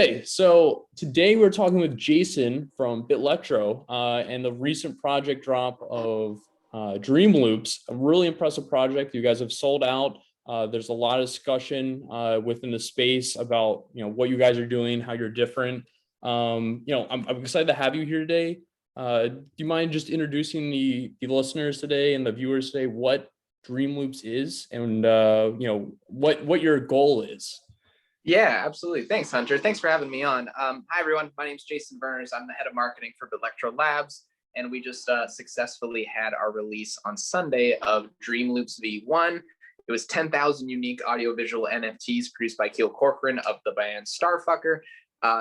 Hey, so today we're talking with Jason from Bitlectro and the recent project drop of DreamLoops, a really impressive project. You guys have sold out. There's a lot of discussion within the space about what you guys are doing, how you're different. I'm excited to have you here today. Do you mind just introducing the listeners today and the viewers today what DreamLoops is and what your goal is? Yeah, absolutely. Thanks, Hunter. Thanks for having me on. Hi, everyone. My name is Jason Verners. I'm the head of marketing for Bitlectro Labs, and we just successfully had our release on Sunday of DreamLoops V1. It was 10,000 unique audiovisual NFTs produced by Keel Corcoran of the band Starfucker.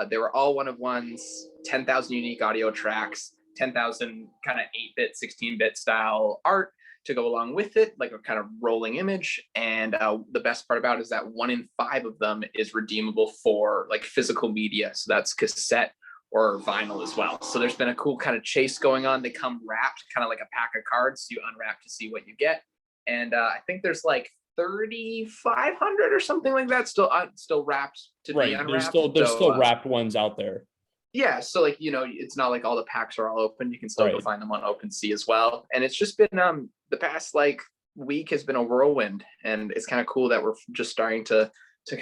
They were all one of ones, 10,000 unique audio tracks, 10,000 kind of 8-bit, 16-bit style art to go along with it, like a kind of rolling image. And the best part about it is that 1 in 5 of them is redeemable for like physical media. So that's cassette or vinyl as well. So there's been a cool kind of chase going on. They come wrapped, kind of like a pack of cards. You unwrap to see what you get. And I think there's like 3,500 or something like that still wrapped to be unwrapped. There's still wrapped ones out there. Yeah, so like it's not like all the packs are all open. You can still go find them on OpenSea as well. And it's just been the past like week has been a whirlwind, and it's kind of cool that we're just starting to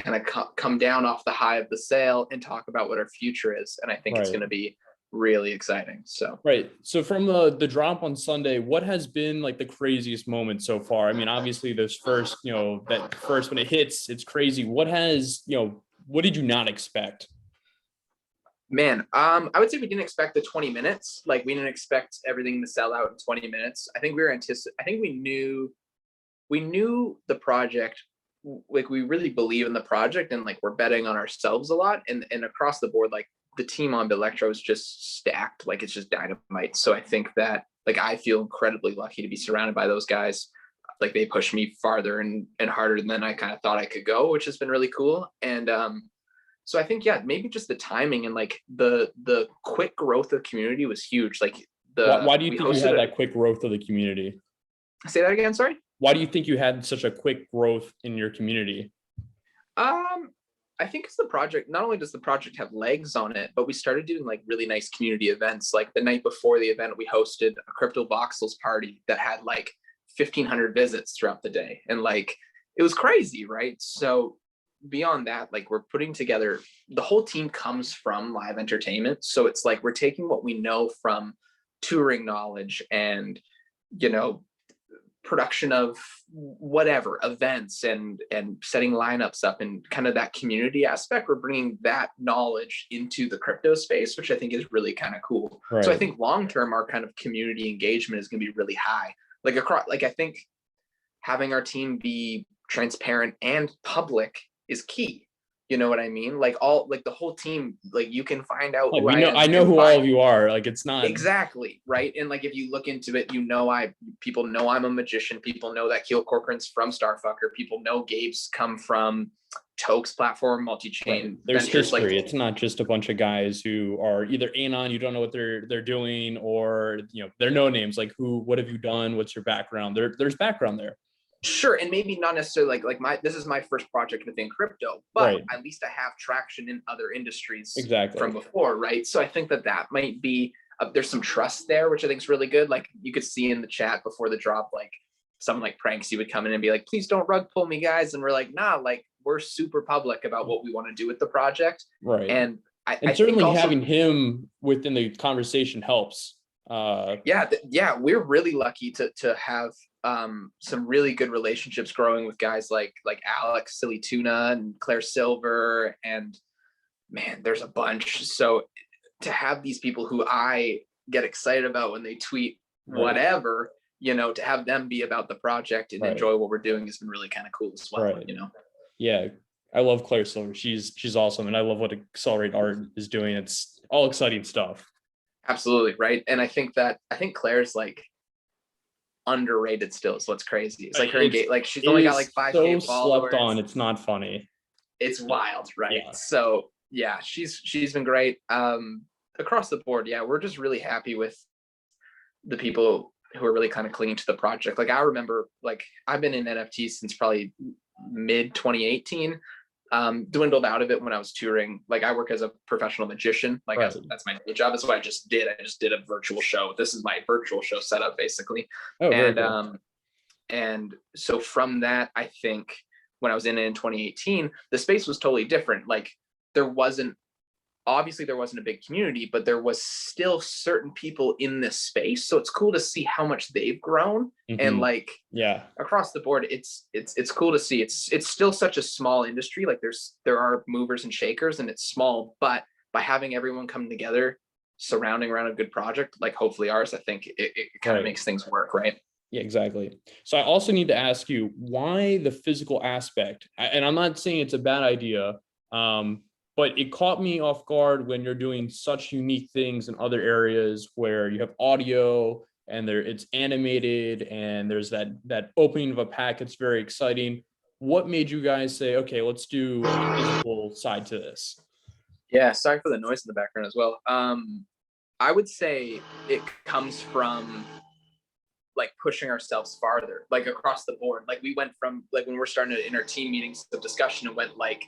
kind of come down off the high of the sale and talk about what our future is. And I think it's going to be really exciting. So so from the drop on Sunday, what has been like the craziest moment so far? I mean, obviously this first, that first when it hits, it's crazy. What did you not expect? Man, I would say we didn't expect the 20 minutes. Like we didn't expect everything to sell out in 20 minutes. I think we knew the project. Like we really believe in the project, and like we're betting on ourselves a lot. And across the board, like the team on Bitlectro is just stacked. Like it's just dynamite. So I think that like I feel incredibly lucky to be surrounded by those guys. Like they push me farther and harder than I kind of thought I could go, which has been really cool. And so I think, yeah, maybe just the timing and like the quick growth of community was huge. Like why do you think you had that quick growth of the community? Say that again, sorry. Why do you think you had such a quick growth in your community? I think it's the project. Not only does the project have legs on it, but we started doing like really nice community events. Like the night before the event, we hosted a Crypto Voxels party that had like 1,500 visits throughout the day, and like it was crazy, right? So beyond that, like we're putting together, the whole team comes from live entertainment. So it's like we're taking what we know from touring knowledge and production of whatever events and setting lineups up and kind of that community aspect. We're bringing that knowledge into the crypto space, which I think is really kind of cool. So I think long term our kind of community engagement is going to be really high. Like across, like I think having our team be transparent and public is key. You know what I mean? Like the whole team, like you can find out who I know who all of you are. Like it's not exactly right. And like if you look into it, people know I'm a magician. People know that Keel Corcoran's from Starfucker. People know Gabe's come from Toke's platform, multi-chain. There's ventures. history. Like, it's not just a bunch of guys who are either anon, you don't know what they're doing, or they're no names. Like what have you done? What's your background? There's background there. Sure, and maybe not necessarily like this is my first project within crypto, but at least I have traction in other industries from before, right? So I think that might be there's some trust there, which I think is really good. Like you could see in the chat before the drop, like someone like Pranksy would come in and be like, "Please don't rug pull me, guys," and we're like, "Nah, like we're super public about what we want to do with the project." And I certainly think also, having him within the conversation helps. We're really lucky to have some really good relationships growing with guys like Alex Silly Tuna and Claire Silver, and man, there's a bunch. So to have these people who I get excited about when they tweet whatever, to have them be about the project and enjoy what we're doing has been really kind of cool as well. Yeah, I love Claire Silver. She's awesome, and I love what Accelerate Art is doing. It's all exciting stuff. Absolutely, right. And I think Claire's like underrated still. So what's crazy. It's like her engagement, like she's only got like 5K followers. Slept on. It's not funny. It's wild, right? Yeah. So yeah, she's been great. Across the board, yeah, we're just really happy with the people who are really kind of clinging to the project. Like I remember, like I've been in NFTs since probably mid 2018. Dwindled out of it when I was touring. Like I work as a professional magician, like Right. that's my day job. That's what I just did. I just did a virtual show. This is my virtual show setup basically. Oh, very And cool. and so from that, I think when I was in 2018, the space was totally different. Like there wasn't obviously there wasn't a big community, but there was still certain people in this space. So it's cool to see how much they've grown. And like Yeah. across the board, it's cool to see. It's still such a small industry. Like there are movers and shakers and it's small, but by having everyone come together surrounding around a good project, like hopefully ours, I think it kind of Right. makes things work, right? Yeah, exactly. So I also need to ask you why the physical aspect, and I'm not saying it's a bad idea, but it caught me off guard when you're doing such unique things in other areas where you have audio and it's animated and there's that opening of a pack. It's very exciting. What made you guys say, okay, let's do a physical side to this? Yeah, sorry for the noise in the background as well. I would say it comes from like pushing ourselves farther, like across the board. Like we went from like when we're starting to in our team meetings of discussion, it went like,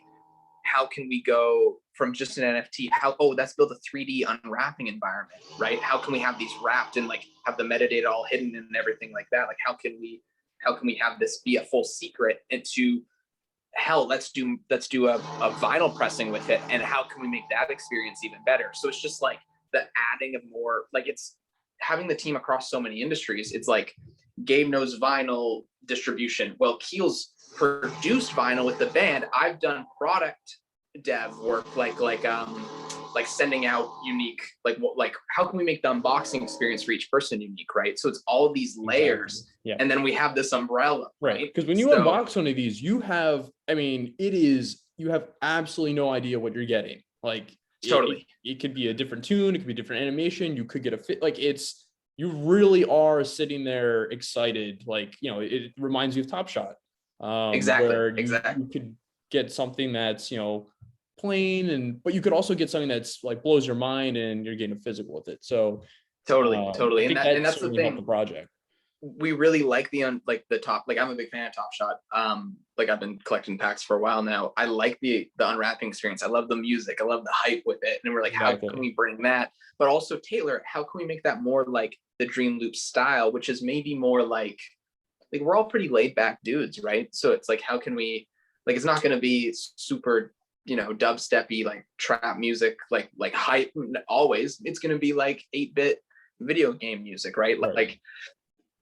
how can we go from just an NFT? Let's build a 3D unwrapping environment, right? How can we have these wrapped and like have the metadata all hidden and everything like that? Like how can we have this be a full secret? And to hell, let's do a vinyl pressing with it. And how can we make that experience even better? So it's just like the adding of more, like it's having the team across so many industries. It's like Gabe knows vinyl distribution. Well, Keel's produced vinyl with the band. I've done product dev work, like sending out unique, like how can we make the unboxing experience for each person unique, right? So it's all of these layers. Exactly. Yeah. And then we have this umbrella, Right. right? Because when you unbox one of these, you have, I mean, you have absolutely no idea what you're getting. Like totally. It could be a different tune, it could be different animation, you could get a fit, like you really are sitting there excited. Like, it reminds you of Top Shot. Exactly. Where you could get something that's, plain but you could also get something that's like blows your mind and you're getting a physical with it. So totally. I think And that's the certainly helped thing. the project. We really like the top, like I'm a big fan of Top Shot. Like I've been collecting packs for a while now. I like the unwrapping experience. I love the music. I love the hype with it. And we're like, Exactly. how can we bring that? But also Taylor, how can we make that more like the DreamLoops style, which is maybe more like we're all pretty laid back dudes, right? So it's like, how can we, like, it's not going to be super, dubsteppy, like trap music, like hype always. It's going to be like 8-bit video game music, right? Like,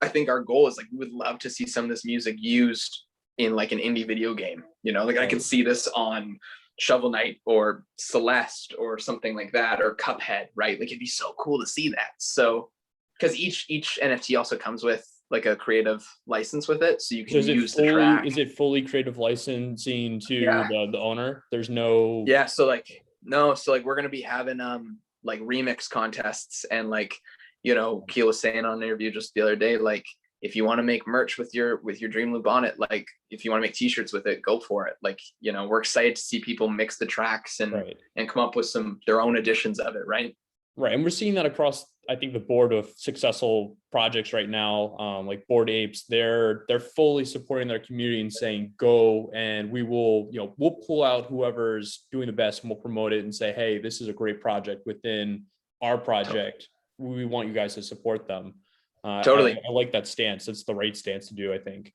I think our goal is like, we would love to see some of this music used in like an indie video game, I could see this on Shovel Knight or Celeste or something like that, or Cuphead, right? Like it'd be so cool to see that. So, because each NFT also comes with like a creative license with it, so you can use the track. Is it fully creative licensing to the owner? There's no. Yeah. So like we're gonna be having like remix contests and like Keel was saying on an interview just the other day, like if you want to make merch with your DreamLoop on it, like if you want to make t-shirts with it, go for it. Like we're excited to see people mix the tracks and come up with their own editions of it, right? Right. And we're seeing that across, I think, the board of successful projects right now, like Bored Apes. They're fully supporting their community and saying, go, and we will, we'll pull out whoever's doing the best and we'll promote it and say, hey, this is a great project within our project. We want you guys to support them. Totally. I like that stance. It's the right stance to do, I think.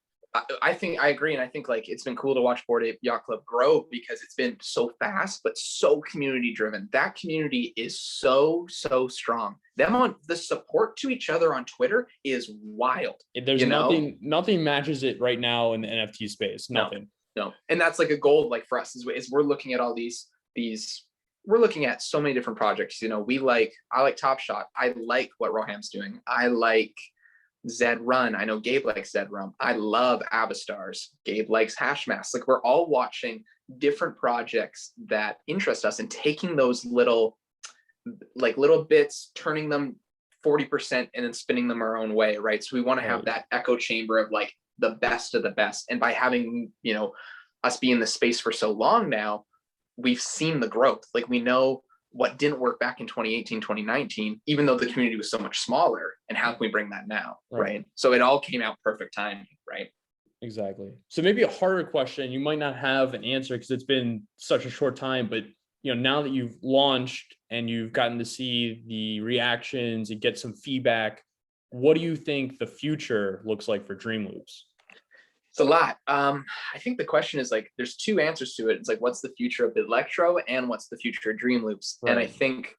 I think I agree. And I think like it's been cool to watch Bored Ape Yacht Club grow because it's been so fast, but so community driven. That community is so strong. Them on the support to each other on Twitter is wild. There's nothing matches it right now in the NFT space. Nothing. No. And that's like a goal like for us is we're looking at all these we're looking at so many different projects. I like Top Shot. I like what Roham's doing. I like Zed Run. I know Gabe likes Zed Run. I love Avastars. Gabe likes Hashmask. Like we're all watching different projects that interest us and taking those little bits, turning them 40% and then spinning them our own way, right? So we want to have that echo chamber of like the best of the best. And by having, us be in the space for so long now, we've seen the growth. Like we know what didn't work back in 2018, 2019, even though the community was so much smaller, and how can we bring that now, right? So it all came out perfect timing, right? Exactly. So maybe a harder question, you might not have an answer because it's been such a short time, but now that you've launched and you've gotten to see the reactions and get some feedback, what do you think the future looks like for DreamLoops? It's a lot. I think the question is like, there's two answers to it. It's like, what's the future of Bitlectro and what's the future of DreamLoops? And I Right. think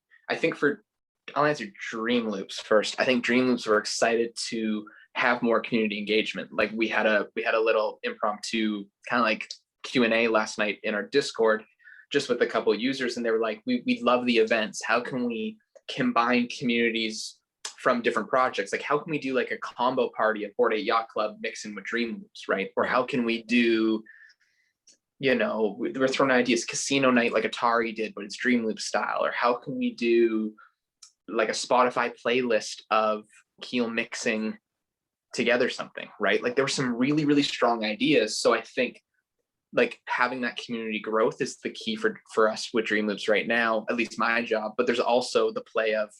I'll answer DreamLoops first. I think DreamLoops were excited to have more community engagement. Like we had a little impromptu kind of like Q&A last night in our Discord, just with a couple of users, and they were like, we love the events. How can we combine communities from different projects? Like, how can we do like a combo party at Bored Ape Yacht Club mixing with DreamLoops, right? Or how can we do, we're throwing ideas, casino night like Atari did, but it's DreamLoops style. Or how can we do like a Spotify playlist of Keel mixing together something, right? Like there were some really, really strong ideas. So I think like having that community growth is the key for us with DreamLoops right now, at least my job. But there's also the play of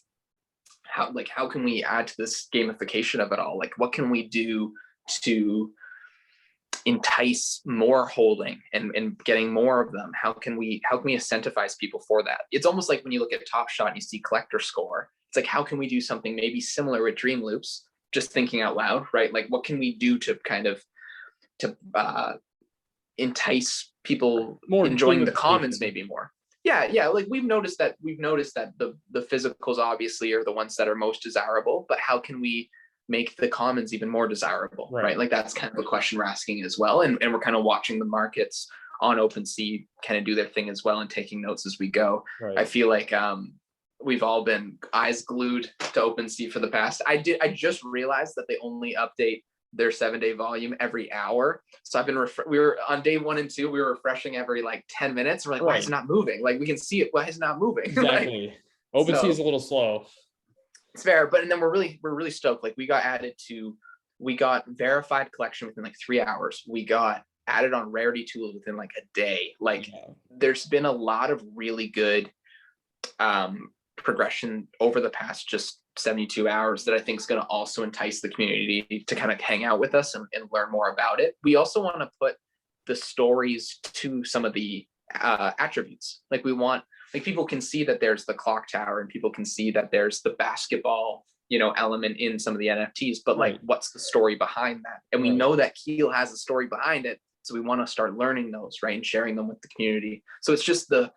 how can we add to this gamification of it all? Like what can we do to entice more holding and getting more of them? How can we incentivize people for that? It's almost like when you look at Top Shot and you see collector score, it's like, how can we do something maybe similar with DreamLoops? Just thinking out loud, right? Like what can we do to kind of entice people more enjoying the commons maybe more? Yeah, like we've noticed that the physicals obviously are the ones that are most desirable, but how can we make the commons even more desirable, right? Like that's kind of a question we're asking as well, and we're kind of watching the markets on OpenSea kind of do their thing as well and taking notes as we go. I feel like we've all been eyes glued to OpenSea for the past. I just realized that they only update their 7-day volume every hour. So I've been, we were on day 1 and 2, we were refreshing every like 10 minutes. We're like, why is it not moving? Like we can see it, why is it not moving? Exactly. Like, OpenSea is a little slow. It's fair, but and then we're really stoked. Like we got verified collection within like 3 hours. We got added on rarity tools within like a day. Like there's been a lot of really good progression over the past just 72 hours that I think is going to also entice the community to kind of hang out with us and learn more about it. We also want to put the stories to some of the attributes. Like we want, like people can see that there's the clock tower and people can see that there's the basketball, element in some of the NFTs, but like what's the story behind that? And we know that Keel has a story behind it. So we want to start learning those, right? And sharing them with the community. So it's just the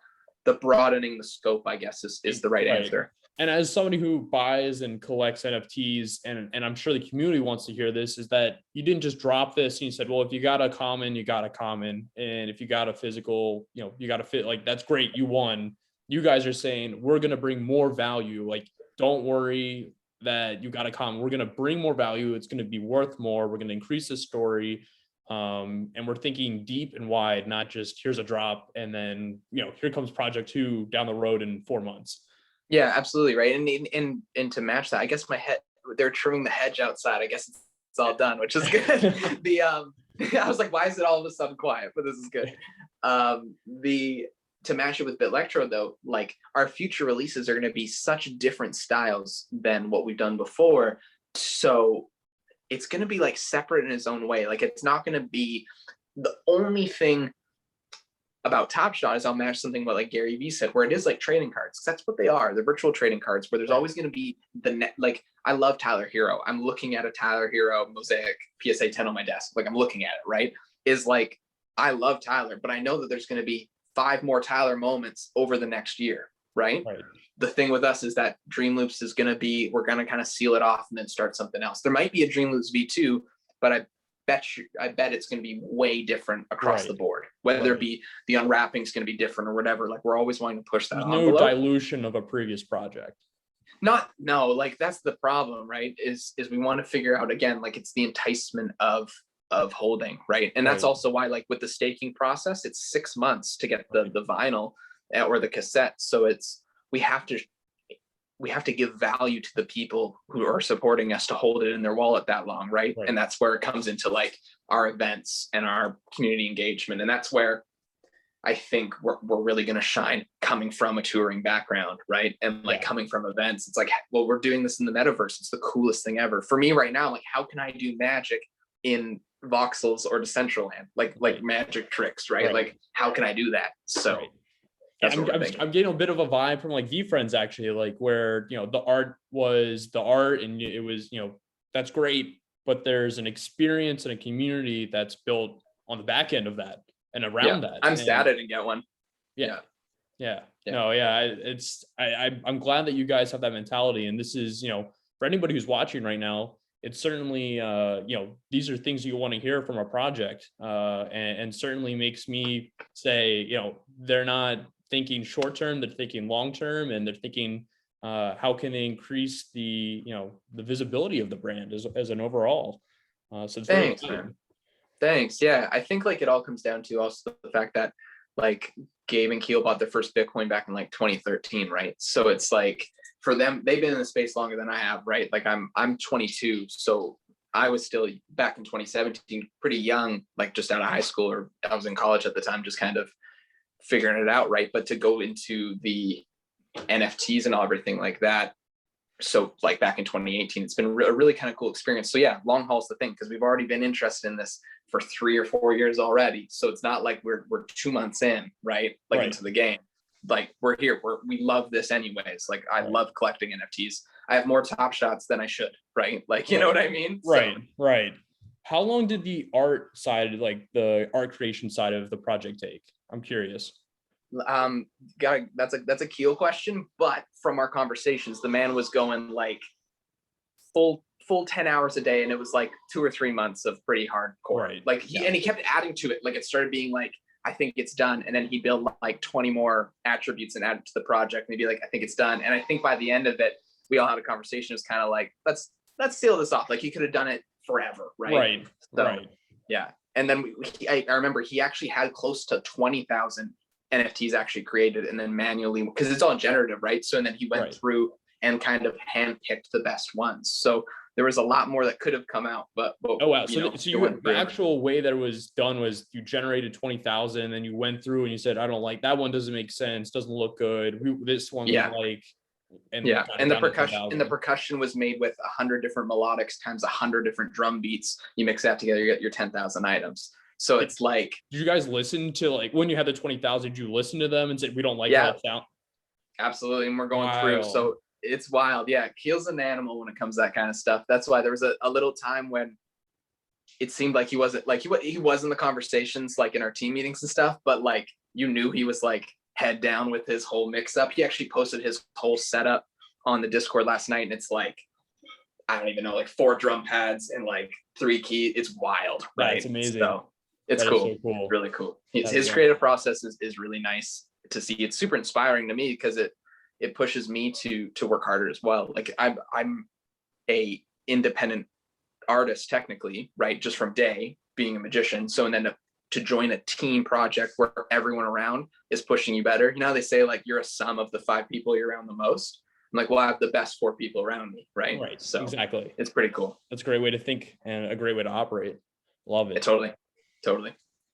broadening the scope, I guess, is the right answer. And as somebody who buys and collects NFTs, and I'm sure the community wants to hear this, is that you didn't just drop this and you said, well, if you got a common, you got a common. And if you got a physical, you got to fit, like, that's great. You won. You guys are saying, we're going to bring more value. Like, don't worry that you got a common. We're going to bring more value. It's going to be worth more. We're going to increase the story. And we're thinking deep and wide, not just here's a drop and then here comes project 2 down the road in 4 months. Yeah, absolutely, right. And to match that, I guess they're trimming the hedge outside. I guess it's all done, which is good. I was like, why is it all of a sudden quiet? But this is good. To match it with Bitlectro though, like our future releases are going to be such different styles than what we've done before. So it's going to be like separate in its own way. Like it's not going to be the only thing about Top Shot is I'll match something what like Gary Vee said, where it is like trading cards. That's what they are. They're virtual trading cards where there's always going to be like, I love Tyler Hero. I'm looking at a Tyler Hero Mosaic PSA 10 on my desk. Like I'm looking at it, right? Is like, I love Tyler, but I know that there's going to be 5 more Tyler moments over the next year, right? The thing with us is that DreamLoops is going to be, we're going to kind of seal it off and then start something else. There might be a DreamLoops V2, but I bet it's going to be way different across the board, whether it be the unwrapping is going to be different or whatever. Like we're always wanting to push that. There's no dilution of a previous project. No, like that's the problem, right? Is we want to figure out again, like it's the enticement of holding, right? And that's also why, like with the staking process, it's 6 months to get the vinyl or the cassette. So we have to give value to the people who are supporting us to hold it in their wallet that long, right? And that's where it comes into like our events and our community engagement. And that's where I think we're really going to shine, coming from a touring background, right? And like coming from events, it's like, well, we're doing this in the metaverse. It's the coolest thing ever. For me right now, like how can I do magic in voxels or Decentraland, like magic tricks, right? Right. Like, how can I do that? So Right. that's I'm, what we're I'm, thinking. I'm getting a bit of a vibe from like VFriends actually, like where, you know, the art was the art and it was, you know, that's great, but there's an experience and a community that's built on the back end of that and Yeah, around that. I'm And sad I didn't get one. yeah, Yeah. no, yeah, it's, I'm glad that you guys have that mentality. And this is, you know, for anybody who's watching right now, it's certainly, you know, these are things you want to hear from a project, and certainly makes me say, you know, they're not thinking short term, they're thinking long term, and they're thinking, how can they increase the, you know, the visibility of the brand as an overall. So it's very Thanks, exciting. man. Thanks. Yeah, I think like it all comes down to also the fact that like Gabe and Keel bought their first Bitcoin back in like 2013, right? So it's like for them, they've been in the space longer than I have, right? Like I'm 22, so I was still back in 2017, pretty young, like just out of high school, or I was in college at the time, just kind of figuring it out, right? But to go into the NFTs and all everything like that, so like back in 2018, it's been a really kind of cool experience. So yeah, long haul's the thing, because we've already been interested in this for 3 or 4 years already. So it's not like we're 2 months in, right? Like into the game. Like we're here, we love this anyways. Like I love collecting NFTs. I have more Top Shots than I should, right? Like, you know what I mean? Right, right. How long did the art side, like the art creation side of the project take? I'm curious. That's a Keel question, but from our conversations, the man was going like full 10 hours a day, and it was like 2 or 3 months of pretty hardcore. Right. Like he kept adding to it. Like it started being like, I think it's done, and then he built like 20 more attributes and added to the project, and he'd be like, I think it's done. And I think by the end of it, we all had a conversation. It was kind of like, let's seal this off. Like he could have done it forever, right? So, yeah. And then I remember he actually had close to 20,000 NFTs actually created, and then manually, because it's all generative, right? So and then he went through and kind of handpicked the best ones. So there was a lot more that could have come out, but oh wow. So the actual way that it was done was you generated 20,000, and then you went through and you said, I don't like that one, doesn't make sense, doesn't look good. This one, like, and the percussion was made with 100 different melodics times 100 different drum beats. You mix that together, you get your 10,000 items. So it's like, did you guys listen to, like, when you had the 20,000, did you listen to them and said, we don't like how it sounds? Absolutely. And we're going through. So it's wild. Yeah. Keel's an animal when it comes to that kind of stuff. That's why there was a little time when it seemed like he wasn't like, he was in the conversations, like in our team meetings and stuff, but like, you knew he was like head down with his whole mix up. He actually posted his whole setup on the Discord last night. And it's like, I don't even know, like 4 drum pads and like 3 keys. It's wild. Right. That's amazing. So it's cool. So cool. Really cool. His creative process is really nice to see. It's super inspiring to me because it pushes me to work harder as well. Like I'm a independent artist technically, right? Just from day being a magician. So, and then to join a team project where everyone around is pushing you better. You know, they say like you're a sum of the 5 people you're around the most. I'm like, well, I have the best 4 people around me, right? Right. So exactly. It's pretty cool. That's a great way to think and a great way to operate. Love it. Totally.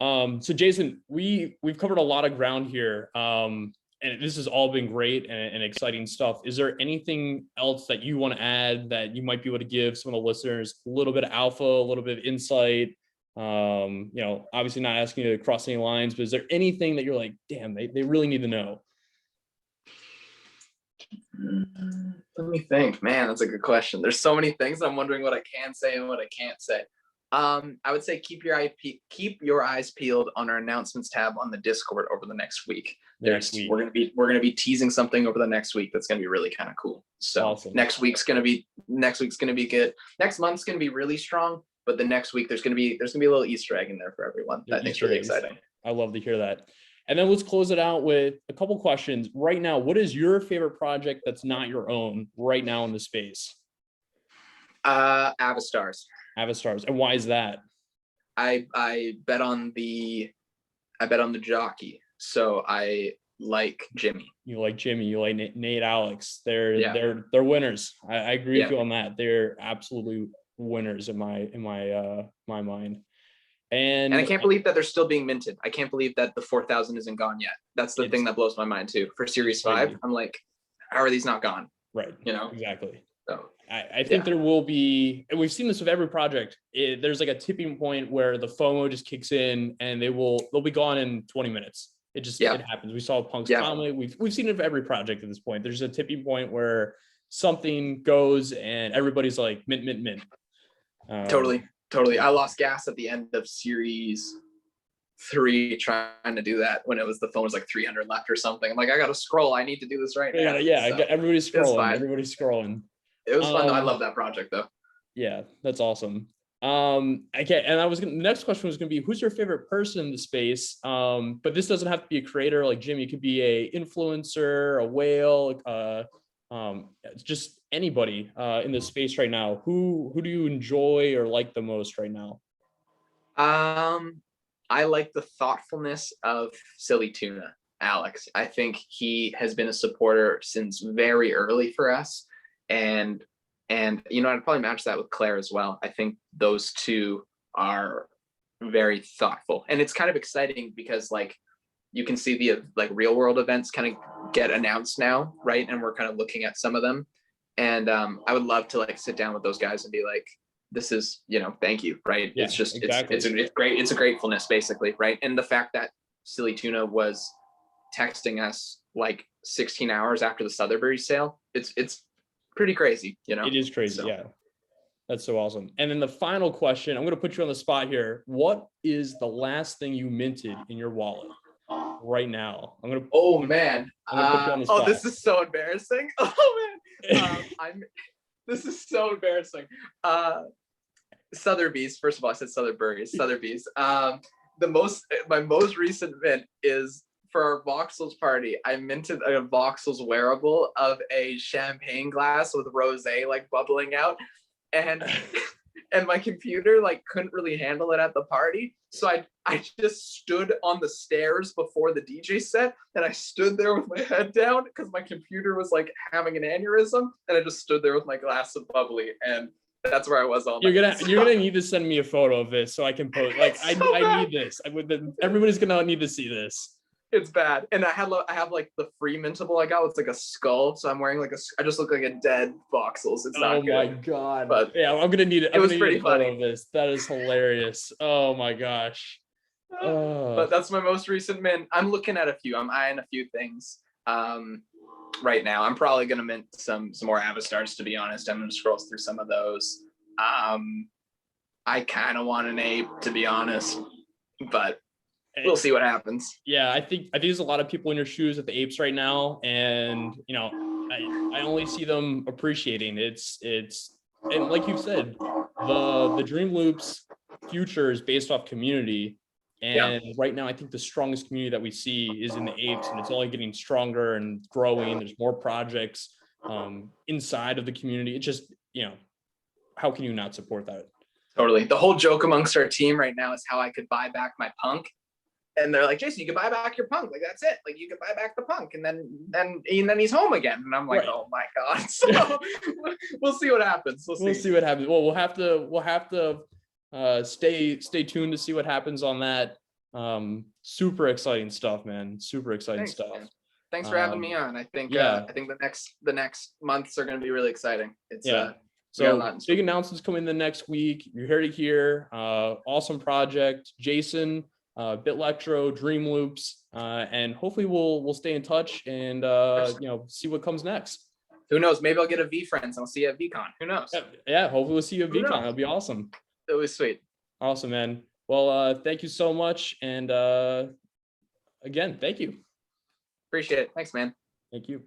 So Jason, we've covered a lot of ground here. And this has all been great and exciting stuff. Is there anything else that you want to add that you might be able to give some of the listeners a little bit of alpha, a little bit of insight? You know, obviously not asking you to cross any lines, but is there anything that you're like, damn, they really need to know? Let me think, man, that's a good question. There's so many things I'm wondering what I can say and what I can't say. I would say keep your eyes peeled on our announcements tab on the Discord over the next week. We're gonna be teasing something over the next week that's gonna be really kind of cool. So awesome. Next week's gonna be good. Next month's gonna be really strong, but the next week there's gonna be a little Easter egg in there for everyone. That I think's really exciting. I love to hear that. And then let's close it out with a couple questions. Right now, what is your favorite project that's not your own right now in the space? Avastars. And why is that? I bet on the jockey. So I like Jimmy. You like Jimmy, you like Nate, Alex. They're winners. I agree with you on that. They're absolutely winners in my mind. And I can't believe that they're still being minted. I can't believe that the 4,000 isn't gone yet. That's the thing that blows my mind too. For Series 5, I'm like, how are these not gone? Right. You know? Exactly. So I think there will be, and we've seen this with every project. There's like a tipping point where the FOMO just kicks in, and they'll be gone in 20 minutes. It happens. We saw Punk's comment. We've seen it with every project at this point. There's a tipping point where something goes and everybody's like mint, mint, mint. Totally. I lost gas at the end of series 3 trying to do that when it was the phone was like 300 left or something. I'm like, I gotta scroll. I need to do this right now. So, everybody's scrolling. It was fun though. I love that project though. Yeah, that's awesome. Okay, and the next question was gonna be, who's your favorite person in the space? But this doesn't have to be a creator like Jim. You could be a influencer, a whale, just anybody in this space right now. Who do you enjoy or like the most right now? I like the thoughtfulness of Silly Tuna, Alex. I think he has been a supporter since very early for us. And you know, I'd probably match that with Claire as well. I think those two are very thoughtful. And it's kind of exciting because like you can see the like real world events kind of get announced now, right? And we're kind of looking at some of them. And I would love to like sit down with those guys and be like, this is, you know, thank you, right? Yeah, it's just exactly. it's great. It's a gratefulness basically, right? And the fact that Silly Tuna was texting us like 16 hours after the Sotheby's sale, it's pretty crazy, you know. It is crazy. So. Yeah, that's so awesome. And then the final question, I'm going to put you on the spot here. What is the last thing you minted in your wallet right now? I'm gonna put you on the spot. This is so embarrassing. Oh man, this is so embarrassing. Sotheby's. First of all, I said Sotheby's. My most recent mint is for our Voxels party. I minted a Voxels wearable of a champagne glass with rosé like bubbling out, and my computer like couldn't really handle it at the party, so I just stood on the stairs before the DJ set, and I stood there with my head down because my computer was like having an aneurysm, and I just stood there with my glass of bubbly, and that's where I was all night. You're gonna need to send me a photo of this so I can post. Like I need this. Everybody's gonna need to see this. It's bad. And I have like the free mintable I got. It's like a skull. So I'm wearing like I just look like a dead Voxels. It's not good. Oh my God. But yeah, I'm gonna need it. It was pretty funny. Of this. That is hilarious. Oh my gosh. But that's my most recent mint. I'm looking at a few. I'm eyeing a few things. Right now. I'm probably gonna mint some more Avastars, to be honest. I'm gonna scroll through some of those. I kind of want an ape, to be honest, but we'll see what happens. Yeah, I think there's a lot of people in your shoes at the apes right now, and you know, I only see them appreciating. It's and like you said, the DreamLoops future is based off community. And right now, I think the strongest community that we see is in the apes, and it's only getting stronger and growing. There's more projects inside of the community. It's just, you know, how can you not support that? Totally. The whole joke amongst our team right now is how I could buy back my punk. And they're like, Jason, you can buy back your punk. Like, that's it. Like, you can buy back the punk. And then he's home again. And I'm like, right. Oh my God. So we'll see what happens. We'll see what happens. Well, we'll have to stay tuned to see what happens on that. Super exciting stuff, man. Super exciting stuff. Man. Thanks for having me on. I think the next months are going to be really exciting. So big announcements coming the next week. You're here to hear. Awesome project, Jason, Bitlectro, DreamLoops, and hopefully we'll stay in touch and see what comes next. Who knows? Maybe I'll get a V Friends. I'll see you at VCon. Who knows? Yeah. Hopefully we'll see you at VCon. That'll be awesome. It was sweet. Awesome, man. Well, thank you so much. And again, thank you. Appreciate it. Thanks, man. Thank you.